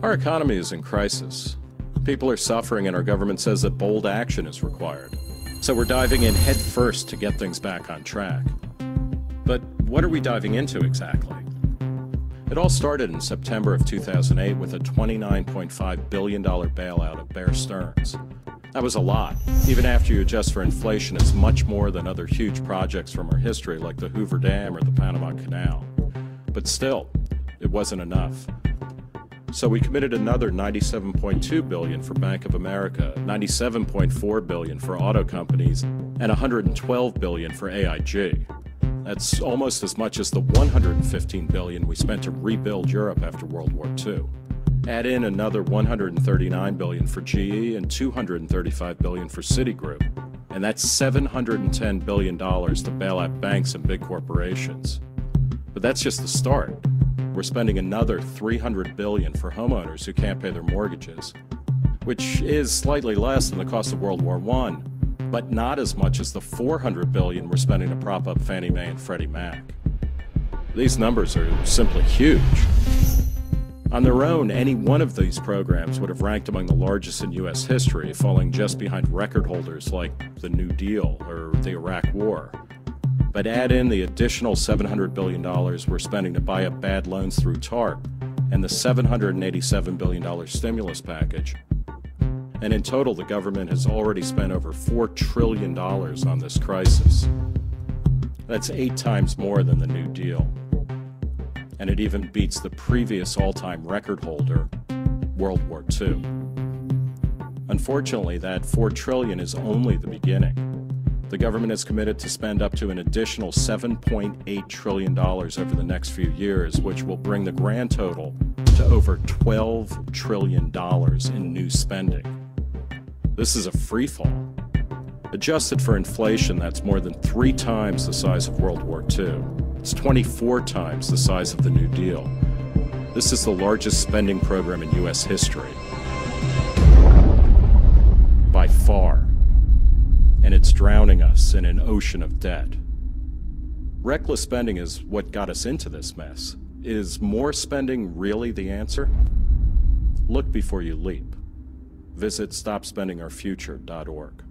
Our economy is in crisis. People are suffering and our government says that bold action is required. So we're diving in head first to get things back on track. But what are we diving into exactly? It all started in September of 2008 with a $29.5 billion bailout of Bear Stearns. That was a lot. Even after you adjust for inflation, it's much more than other huge projects from our history like the Hoover Dam or the Panama Canal. But still, it wasn't enough. So we committed another $97.2 billion for Bank of America, $97.4 billion for auto companies, and $112 billion for AIG. That's almost as much as the $115 billion we spent to rebuild Europe after World War II. Add in another $139 billion for GE and $235 billion for Citigroup, and that's $710 billion to bail out banks and big corporations. But that's just the start. We're spending another $300 billion for homeowners who can't pay their mortgages, which is slightly less than the cost of World War I, but not as much as the $400 billion we're spending to prop up Fannie Mae and Freddie Mac. These numbers are simply huge. On their own, any one of these programs would have ranked among the largest in U.S. history, falling just behind record holders like the New Deal or the Iraq War. But add in the additional $700 billion we're spending to buy up bad loans through TARP and the $787 billion stimulus package. And in total, the government has already spent over $4 trillion on this crisis. That's 8 times more than the New Deal. And it even beats the previous all-time record holder, World War II. Unfortunately, that $4 trillion is only the beginning. The government is committed to spend up to an additional $7.8 trillion over the next few years, which will bring the grand total to over $12 trillion in new spending. This is a freefall. Adjusted for inflation, that's more than 3 times the size of World War II. It's 24 times the size of the New Deal. This is the largest spending program in U.S. history. By far. And it's drowning us in an ocean of debt. Reckless spending is what got us into this mess. Is more spending really the answer? Look before you leap. Visit StopSpendingOurFuture.org.